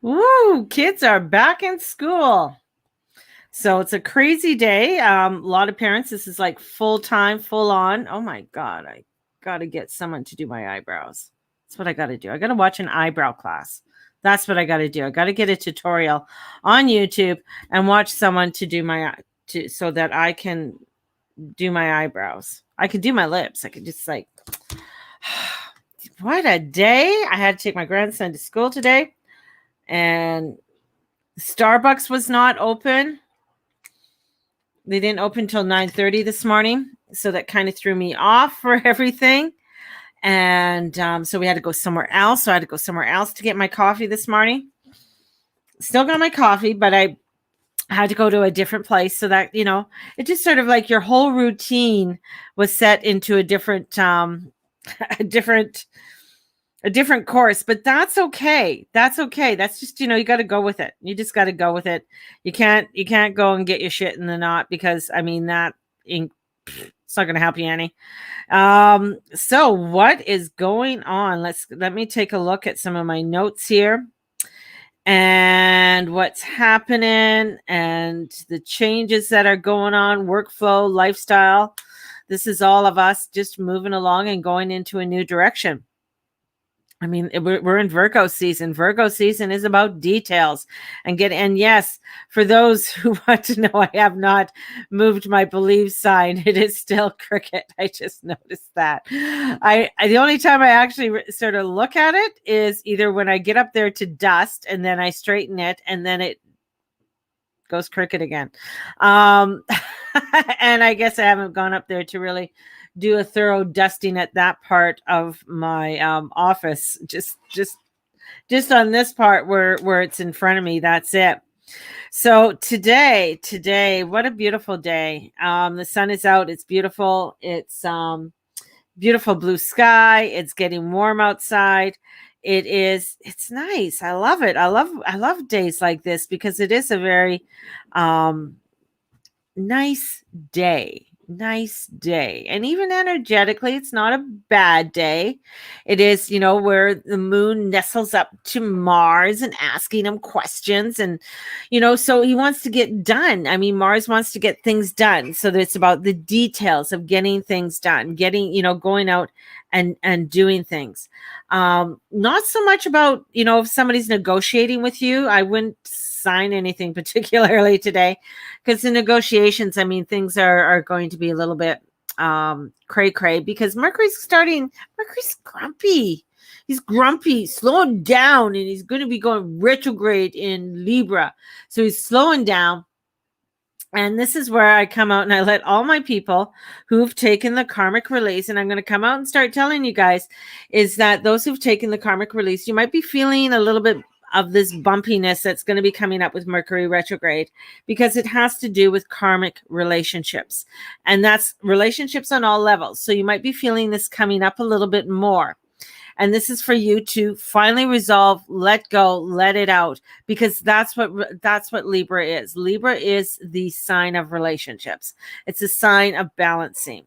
Woo! Kids are back in school. So it's a crazy day. A lot of parents, this is like full time, full on. Oh my God, I got to get someone to do my eyebrows. That's what I got to do. I got to watch an eyebrow class. That's what I got to do. I got to get a tutorial on YouTube and watch someone to do so that I can do my eyebrows. I could do my lips. I could just like, what a day. I had to take my grandson to school today, and Starbucks was not open. They didn't open until 9:30 this morning, so that kind of threw me off for everything. And so we had to go somewhere else. So I had to go somewhere else to get my coffee this morning. Still got my coffee, but I had to go to a different place so that, it just sort of like your whole routine was set into a different a different course. But that's okay. That's okay. That's just, you got to go with it. You just got to go with it. You can't go and get your shit in the knot, because I mean it's not going to help you any. So what is going on? Let me take a look at some of my notes here and what's happening and the changes that are going on, workflow, lifestyle. This is all of us just moving along and going into a new direction. I mean, we're in Virgo season. Virgo season is about details and yes, for those who want to know, I have not moved my believe sign. It is still cricket. I just noticed that. The only time I actually sort of look at it is either when I get up there to dust and then I straighten it and then it goes cricket again. And I guess I haven't gone up there to really do a thorough dusting at that part of my office. Just on this part where it's in front of me. That's it. So today, what a beautiful day. The sun is out. It's beautiful. It's beautiful blue sky. It's getting warm outside. It's nice. I love it. I love days like this because it is a very nice day. And even energetically, it's not a bad day. It is, where the moon nestles up to Mars and asking him questions. And, so he wants to get done. I mean, Mars wants to get things done. So it's about the details of getting things done, going out and doing things. Not so much about, if somebody's negotiating with you. I wouldn't sign anything particularly today, because the negotiations, I mean, things are going to be a little bit cray because Mercury's grumpy. He's grumpy, slowing down, and he's going to be going retrograde in Libra. So he's slowing down. And this is where I come out and I let all my people who've taken the karmic release, and I'm going to come out and start telling you guys, is that those who've taken the karmic release, you might be feeling a little bit of this bumpiness that's going to be coming up with Mercury retrograde, because it has to do with karmic relationships, and that's relationships on all levels. So you might be feeling this coming up a little bit more. And this is for you to finally resolve, let go, let it out, because that's what Libra is. Libra is the sign of relationships. It's a sign of balancing.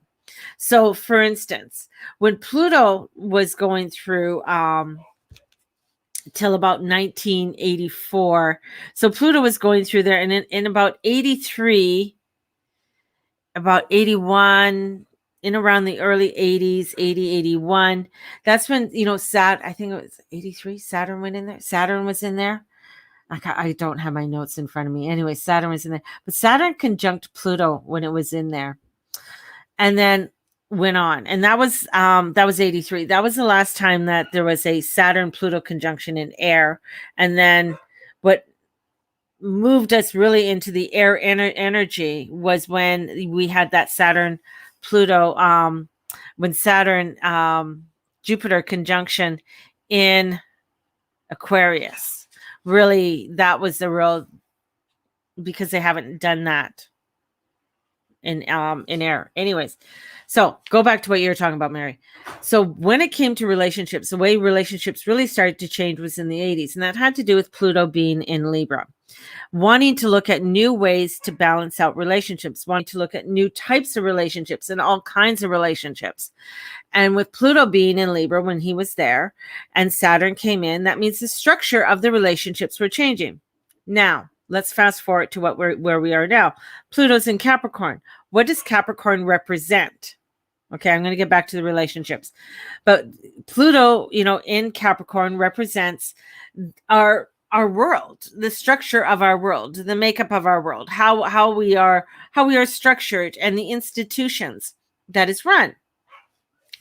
So for instance, when Pluto was going through till about 1984. So Pluto was going through there, and in about 83, about 81, in around the early 80s, 80, 81, that's when, I think it was 83, Saturn went in there. Saturn was in there. I don't have my notes in front of me. Anyway, Saturn was in there. But Saturn conjunct Pluto when it was in there. And then went on, and that was 83. That was the last time that there was a Saturn Pluto conjunction in air. And then what moved us really into the air energy was when we had that Saturn Pluto, when Saturn Jupiter conjunction in Aquarius. Really, that was the real, because they haven't done that in air. Anyways, so go back to what you were talking about, Mary. So when it came to relationships, the way relationships really started to change was in the 80s, and that had to do with Pluto being in Libra. wanting to look at new ways to balance out relationships, wanting to look at new types of relationships and all kinds of relationships. And with Pluto being in Libra when he was there and Saturn came in, that means the structure of the relationships were changing. Now, let's fast forward to where we are now. Pluto's in Capricorn. What does Capricorn represent? Okay, I'm going to get back to the relationships. But Pluto, in Capricorn represents our world, the structure of our world, the makeup of our world, how we are structured, and the institutions that is run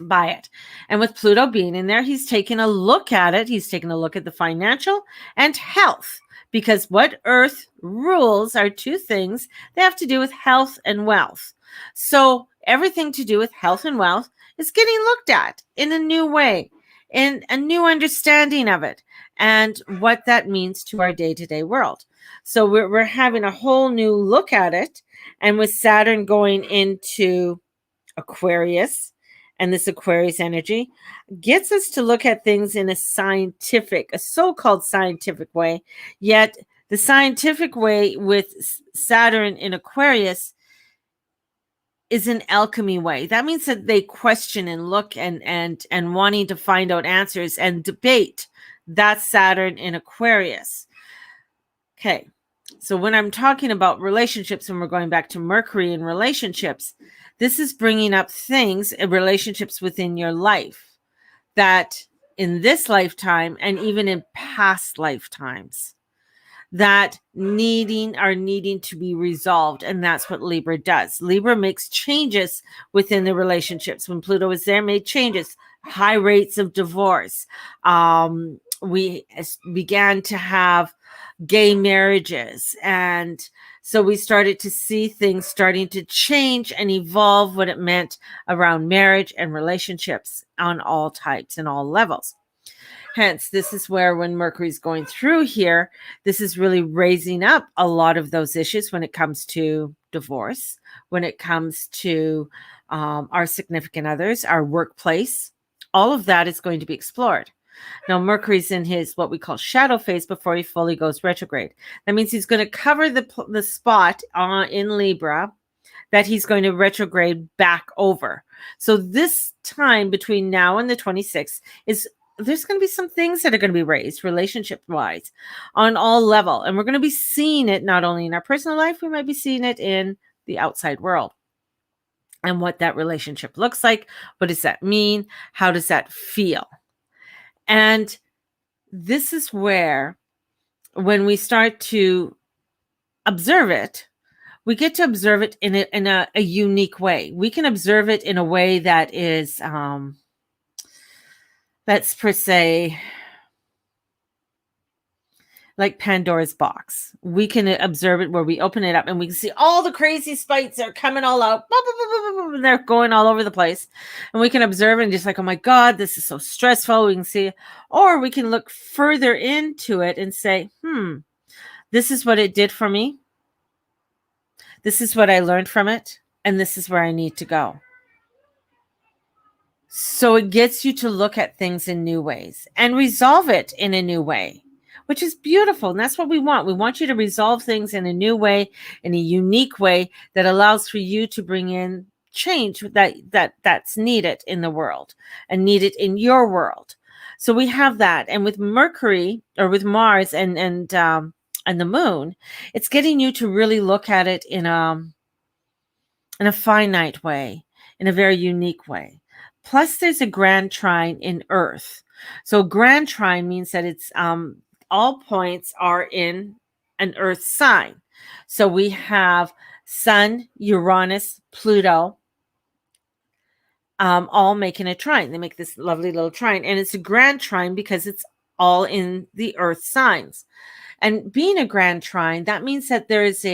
by it. And with Pluto being in there, he's taking a look at it. He's taking a look at the financial and health, because what Earth rules are two things. They have to do with health and wealth. So everything to do with health and wealth is getting looked at in a new way, in a new understanding of it, and what that means to our day-to-day world. So we're having a whole new look at it. And with Saturn going into Aquarius, and this Aquarius energy gets us to look at things in a so-called scientific way. Yet the scientific way with Saturn in Aquarius is an alchemy way. That means that they question and look and wanting to find out answers and debate. That's Saturn in Aquarius. Okay. So when I'm talking about relationships, and we're going back to Mercury in relationships, this is bringing up things, relationships within your life that in this lifetime and even in past lifetimes that are needing to be resolved. And that's what Libra does. Libra makes changes within the relationships. When Pluto was there, made changes, high rates of divorce. We began to have gay marriages. And so we started to see things starting to change and evolve, what it meant around marriage and relationships on all types and all levels. Hence, this is where when Mercury's going through here, this is really raising up a lot of those issues when it comes to divorce, when it comes to our significant others, our workplace. All of that is going to be explored. Now, Mercury's in his what we call shadow phase before he fully goes retrograde. That means he's going to cover the spot in Libra that he's going to retrograde back over. So this time between now and the 26th there's going to be some things that are going to be raised relationship-wise on all level. And we're going to be seeing it not only in our personal life, we might be seeing it in the outside world. And what that relationship looks like. What does that mean? How does that feel? And this is where, when we start to observe it, we get to observe it in a unique way. We can observe it in a way that is, let's per se, like Pandora's box. We can observe it where we open it up and we can see all the crazy spites are coming all out. And they're going all over the place. And we can observe it and just like, oh my God, this is so stressful. We can see, or we can look further into it and say, this is what it did for me. This is what I learned from it. And this is where I need to go. So it gets you to look at things in new ways and resolve it in a new way, which is beautiful. And that's what we want. We want you to resolve things in a new way, in a unique way that allows for you to bring in change that's needed in the world and needed in your world. So we have that. And with Mercury, or with Mars and the moon, it's getting you to really look at it in a finite way, in a very unique way. Plus, there's a grand trine in Earth. So grand trine means that it's all points are in an Earth sign. So we have Sun, Uranus, Pluto, all making a trine. They make this lovely little trine. And it's a grand trine because it's all in the Earth signs. And being a grand trine, that means that there is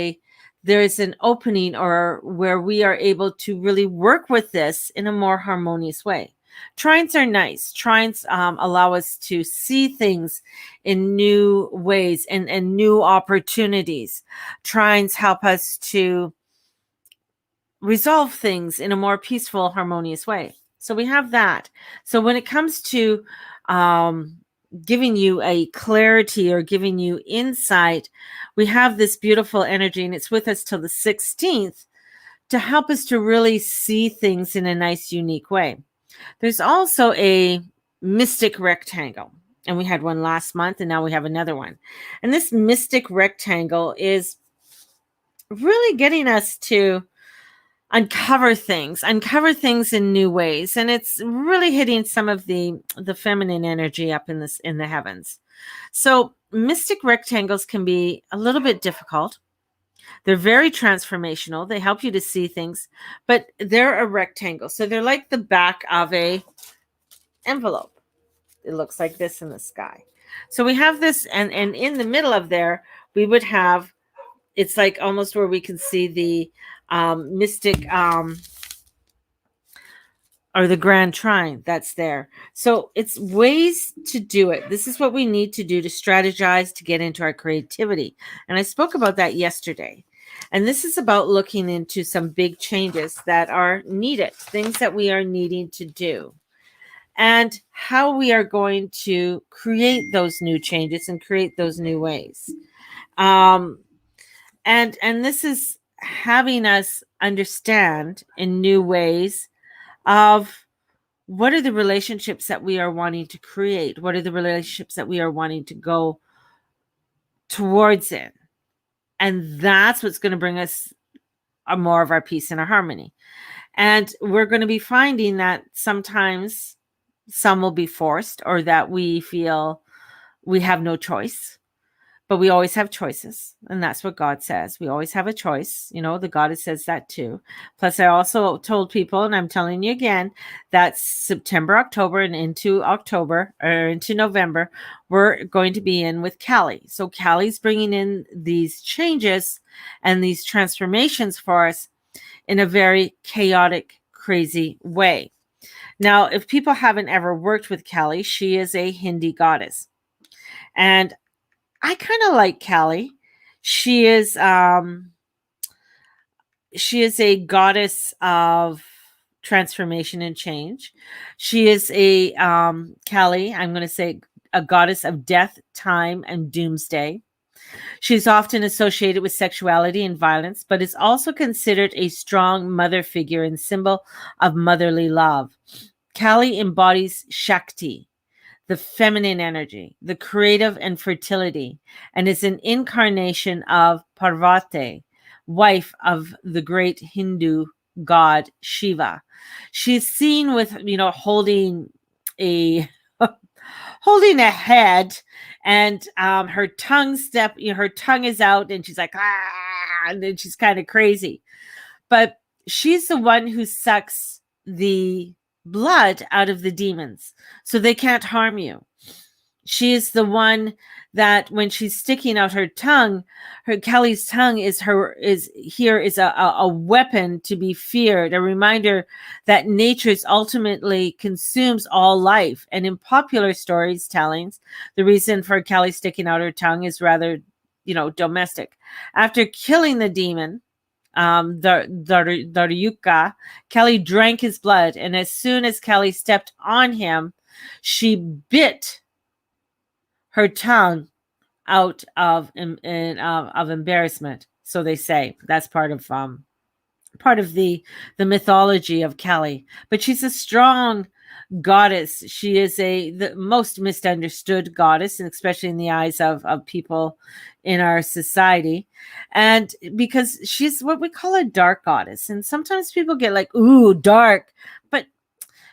an opening, or where we are able to really work with this in a more harmonious way. Trines are nice. Trines allow us to see things in new ways and new opportunities. Trines help us to resolve things in a more peaceful, harmonious way. So we have that. So when it comes to giving you a clarity or giving you insight, we have this beautiful energy, and it's with us till the 16th to help us to really see things in a nice, unique way. There's also a mystic rectangle, and we had one last month, and now we have another one. And this mystic rectangle is really getting us to uncover things in new ways, and it's really hitting some of the feminine energy up in the heavens. So mystic rectangles can be a little bit difficult. They're very transformational. They help you to see things, but they're a rectangle, so they're like the back of a envelope. It looks like this in the sky. So we have this, and in the middle of there we would have, it's like almost where we can see the mystic or the grand trine that's there. So it's ways to do it. This is what we need to do to strategize to get into our creativity. And I spoke about that yesterday. And this is about looking into some big changes that are needed, things that we are needing to do, and how we are going to create those new changes and create those new ways. And this is having us understand in new ways of what are the relationships that we are wanting to create? What are the relationships that we are wanting to go towards it? And that's what's going to bring us more of our peace and our harmony. And we're going to be finding that sometimes some will be forced, or that we feel we have no choice. But we always have choices, and that's what God says. We always have a choice. You know, the God says that too. Plus, I also told people, and I'm telling you again, that September, October, and into October, or into November, we're going to be in with Kali. So Kali's bringing in these changes and these transformations for us in a very chaotic, crazy way. Now, if people haven't ever worked with Kali, she is a Hindi goddess. And I kind of like Kali. She is a goddess of transformation and change. She is a Kali, I'm going to say a goddess of death, time, and doomsday. She's often associated with sexuality and violence, but is also considered a strong mother figure and symbol of motherly love. Kali embodies Shakti, the feminine energy, the creative and fertility, and is an incarnation of Parvati, wife of the great Hindu god Shiva. She's seen with, holding a holding a head, and her tongue is out, and she's like, and then she's kind of crazy. But she's the one who sucks the blood out of the demons so they can't harm you. She is the one that when she's sticking out her tongue, Kali's tongue is a weapon to be feared, a reminder that nature ultimately consumes all life. And in popular storytellings, the reason for Kali sticking out her tongue is rather, domestic. After killing the demon, Daryuka, Kali drank his blood, and as soon as Kali stepped on him, she bit her tongue out of embarrassment. So they say that's part of the mythology of Kali. But she's a strong goddess. She is the most misunderstood goddess, and especially in the eyes of people in our society. And because she's what we call a dark goddess. And sometimes people get like, ooh, dark. But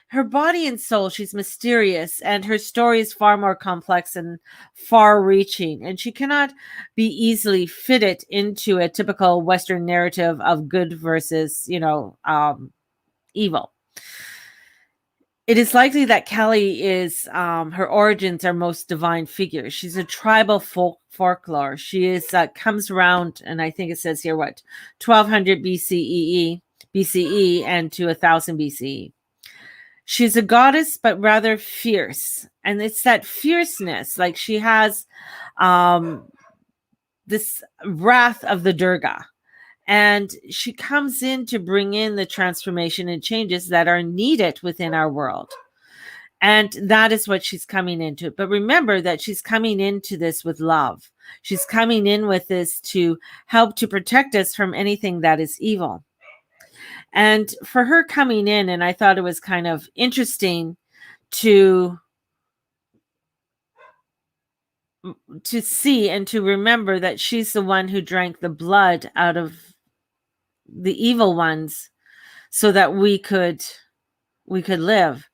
her body and soul, she's mysterious, and her story is far more complex and far-reaching, and she cannot be easily fitted into a typical Western narrative of good versus, evil. It is likely that Kali is, her origins are most divine figure. She's a tribal folklore. She is comes around, and I think it says here, 1200 BCE and to 1000 BCE. She's a goddess, but rather fierce. And it's that fierceness, like she has this wrath of the Durga. And she comes in to bring in the transformation and changes that are needed within our world. And that is what she's coming into. But remember that she's coming into this with love. She's coming in with this to help to protect us from anything that is evil. And for her coming in, and I thought it was kind of interesting to see and to remember that she's the one who drank the blood out of the evil ones so that we could live.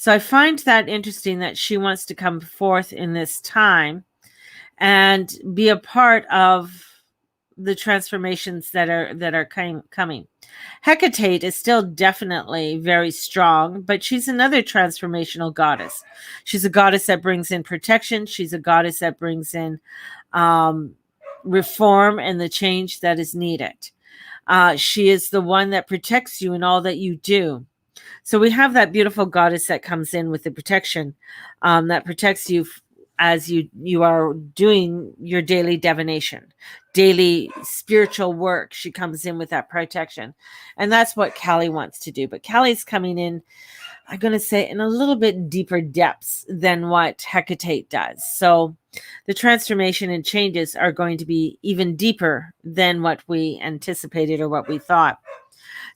So I find that interesting that she wants to come forth in this time and be a part of the transformations that are coming. Hecate is still definitely very strong, but she's another transformational goddess. She's a goddess that brings in protection. She's a goddess that brings in reform and the change that is needed. She is the one that protects you in all that you do. So we have that beautiful goddess that comes in with the protection that protects you as you are doing your daily divination, daily spiritual work. She comes in with that protection. And that's what Callie wants to do. But Callie's coming in, I'm going to say, in a little bit deeper depths than what Hecate does. So the transformation and changes are going to be even deeper than what we anticipated or what we thought.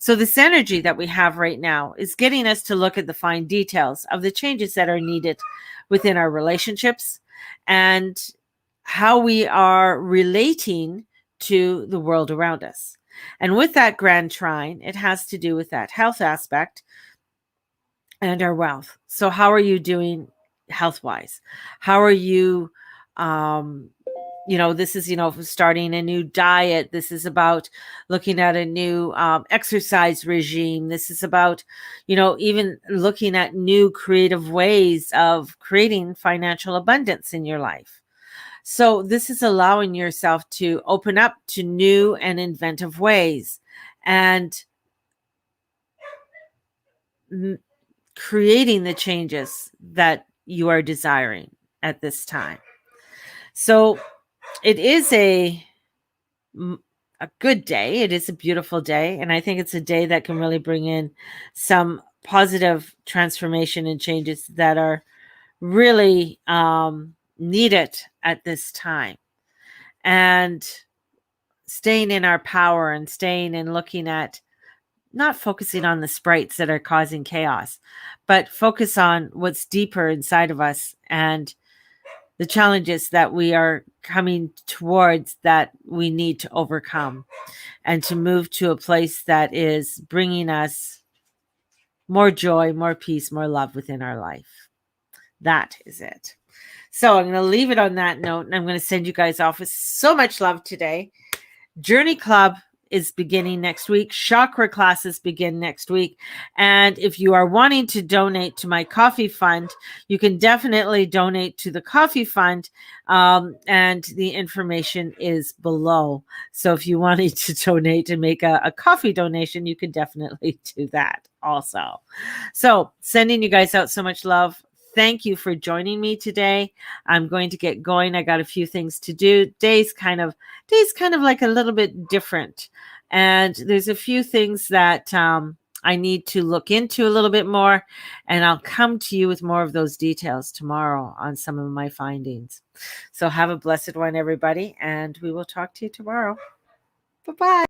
So this energy that we have right now is getting us to look at the fine details of the changes that are needed within our relationships and how we are relating to the world around us. And with that grand trine, it has to do with that health aspect and our wealth. So how are you doing health-wise? How are you this is, starting a new diet. This is about looking at a new exercise regime. This is about, even looking at new creative ways of creating financial abundance in your life. So this is allowing yourself to open up to new and inventive ways and creating the changes that you are desiring at this time. So it is a good day. It is a beautiful day. And I think it's a day that can really bring in some positive transformation and changes that are really needed at this time. And staying in our power and staying and looking at, not focusing on the sprites that are causing chaos, but focus on what's deeper inside of us and the challenges that we are coming towards that we need to overcome and to move to a place that is bringing us more joy, more peace, more love within our life. That is it. So I'm going to leave it on that note, and I'm going to send you guys off with so much love today. Journey Club is beginning next week. Chakra classes begin next week. And if you are wanting to donate to my coffee fund, you can definitely donate to the coffee fund. And the information is below. So if you wanted to donate and make a coffee donation, you can definitely do that also. So sending you guys out so much love. Thank you for joining me today. I'm going to get going. I got a few things to do. Day's kind of like a little bit different. And there's a few things that I need to look into a little bit more. And I'll come to you with more of those details tomorrow on some of my findings. So have a blessed one, everybody. And we will talk to you tomorrow. Bye-bye.